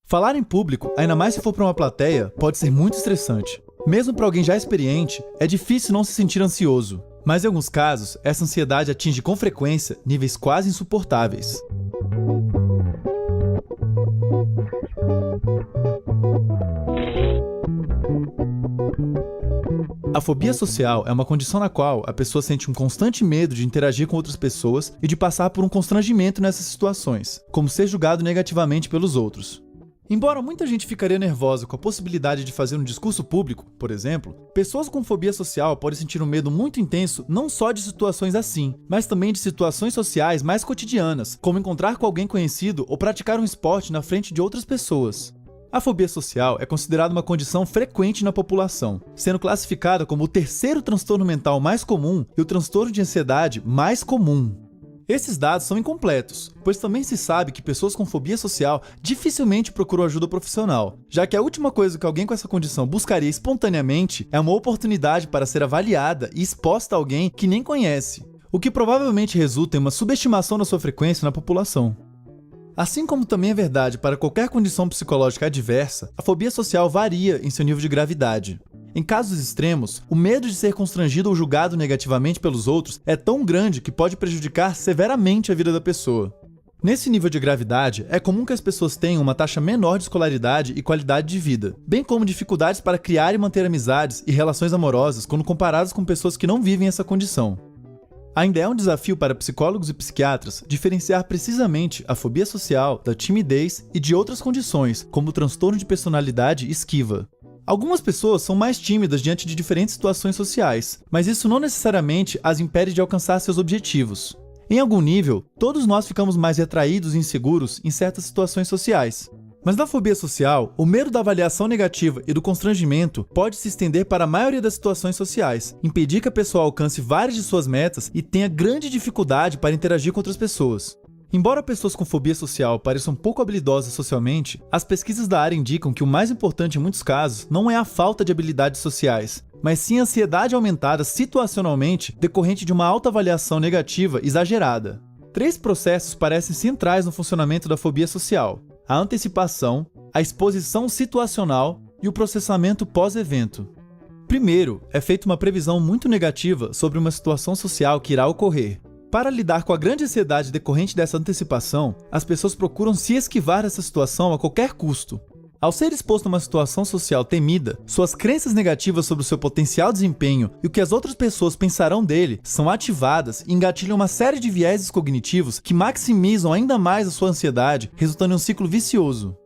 Falar em público, ainda mais se for para uma plateia, pode ser muito estressante. Mesmo para alguém já experiente, é difícil não se sentir ansioso. Mas em alguns casos, essa ansiedade atinge com frequência níveis quase insuportáveis. A fobia social é uma condição na qual a pessoa sente um constante medo de interagir com outras pessoas e de passar por um constrangimento nessas situações, como ser julgado negativamente pelos outros. Embora muita gente ficaria nervosa com a possibilidade de fazer um discurso público, por exemplo, pessoas com fobia social podem sentir um medo muito intenso não só de situações assim, mas também de situações sociais mais cotidianas, como encontrar com alguém conhecido ou praticar um esporte na frente de outras pessoas. A fobia social é considerada uma condição frequente na população, sendo classificada como o terceiro transtorno mental mais comum e o transtorno de ansiedade mais comum. Esses dados são incompletos, pois também se sabe que pessoas com fobia social dificilmente procuram ajuda profissional, já que a última coisa que alguém com essa condição buscaria espontaneamente é uma oportunidade para ser avaliada e exposta a alguém que nem conhece, o que provavelmente resulta em uma subestimação da sua frequência na população. Assim como também é verdade para qualquer condição psicológica adversa, a fobia social varia em seu nível de gravidade. Em casos extremos, o medo de ser constrangido ou julgado negativamente pelos outros é tão grande que pode prejudicar severamente a vida da pessoa. Nesse nível de gravidade, é comum que as pessoas tenham uma taxa menor de escolaridade e qualidade de vida, bem como dificuldades para criar e manter amizades e relações amorosas quando comparadas com pessoas que não vivem essa condição. Ainda é um desafio para psicólogos e psiquiatras diferenciar precisamente a fobia social da timidez e de outras condições, como o transtorno de personalidade esquiva. Algumas pessoas são mais tímidas diante de diferentes situações sociais, mas isso não necessariamente as impede de alcançar seus objetivos. Em algum nível, todos nós ficamos mais retraídos e inseguros em certas situações sociais. Mas na fobia social, o medo da avaliação negativa e do constrangimento pode se estender para a maioria das situações sociais, impedir que a pessoa alcance várias de suas metas e tenha grande dificuldade para interagir com outras pessoas. Embora pessoas com fobia social pareçam pouco habilidosas socialmente, as pesquisas da área indicam que o mais importante em muitos casos não é a falta de habilidades sociais, mas sim a ansiedade aumentada situacionalmente decorrente de uma autoavaliação negativa exagerada. 3 processos parecem centrais no funcionamento da fobia social: a antecipação, a exposição situacional e o processamento pós-evento. Primeiro, é feita uma previsão muito negativa sobre uma situação social que irá ocorrer. Para lidar com a grande ansiedade decorrente dessa antecipação, as pessoas procuram se esquivar dessa situação a qualquer custo. Ao ser exposto a uma situação social temida, suas crenças negativas sobre o seu potencial desempenho e o que as outras pessoas pensarão dele são ativadas e engatilham uma série de vieses cognitivos que maximizam ainda mais a sua ansiedade, resultando em um ciclo vicioso.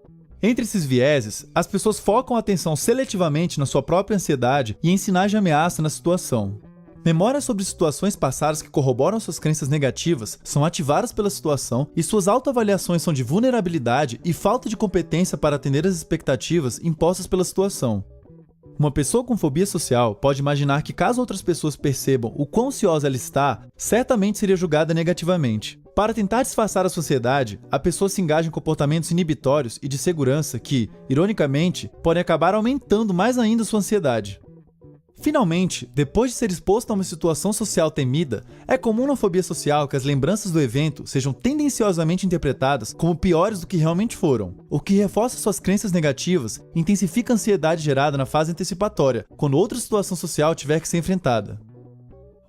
Entre esses vieses, as pessoas focam a atenção seletivamente na sua própria ansiedade e em sinais de ameaça na situação. Memórias sobre situações passadas que corroboram suas crenças negativas são ativadas pela situação e suas autoavaliações são de vulnerabilidade e falta de competência para atender às expectativas impostas pela situação. Uma pessoa com fobia social pode imaginar que caso outras pessoas percebam o quão ansiosa ela está, certamente seria julgada negativamente. Para tentar disfarçar a sociedade, a pessoa se engaja em comportamentos inibitórios e de segurança que, ironicamente, podem acabar aumentando mais ainda sua ansiedade. Finalmente, depois de ser exposto a uma situação social temida, é comum na fobia social que as lembranças do evento sejam tendenciosamente interpretadas como piores do que realmente foram, o que reforça suas crenças negativas e intensifica a ansiedade gerada na fase antecipatória, quando outra situação social tiver que ser enfrentada.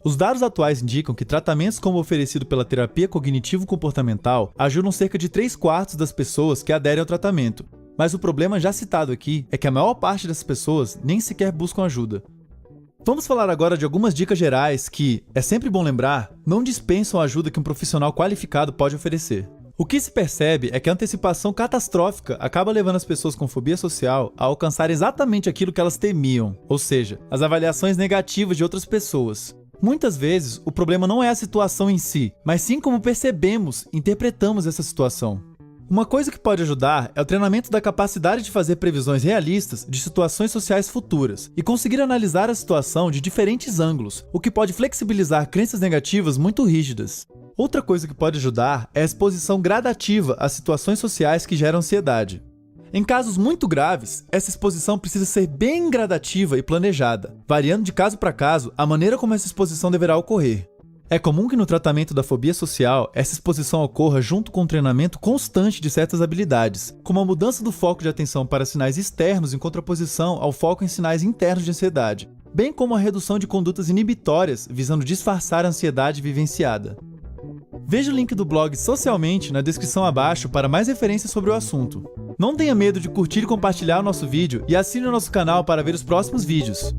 Os dados atuais indicam que tratamentos como o oferecido pela terapia cognitivo-comportamental ajudam cerca de 3/4 das pessoas que aderem ao tratamento, mas o problema já citado aqui é que a maior parte dessas pessoas nem sequer buscam ajuda. Vamos falar agora de algumas dicas gerais que, é sempre bom lembrar, não dispensam a ajuda que um profissional qualificado pode oferecer. O que se percebe é que a antecipação catastrófica acaba levando as pessoas com fobia social a alcançar exatamente aquilo que elas temiam, ou seja, as avaliações negativas de outras pessoas. Muitas vezes, o problema não é a situação em si, mas sim como percebemos e interpretamos essa situação. Uma coisa que pode ajudar é o treinamento da capacidade de fazer previsões realistas de situações sociais futuras e conseguir analisar a situação de diferentes ângulos, o que pode flexibilizar crenças negativas muito rígidas. Outra coisa que pode ajudar é a exposição gradativa às situações sociais que geram ansiedade. Em casos muito graves, essa exposição precisa ser bem gradativa e planejada, variando de caso para caso a maneira como essa exposição deverá ocorrer. É comum que no tratamento da fobia social, essa exposição ocorra junto com o treinamento constante de certas habilidades, como a mudança do foco de atenção para sinais externos em contraposição ao foco em sinais internos de ansiedade, bem como a redução de condutas inibitórias visando disfarçar a ansiedade vivenciada. Veja o link do blog Socialmente na descrição abaixo para mais referências sobre o assunto. Não tenha medo de curtir e compartilhar o nosso vídeo e assine o nosso canal para ver os próximos vídeos.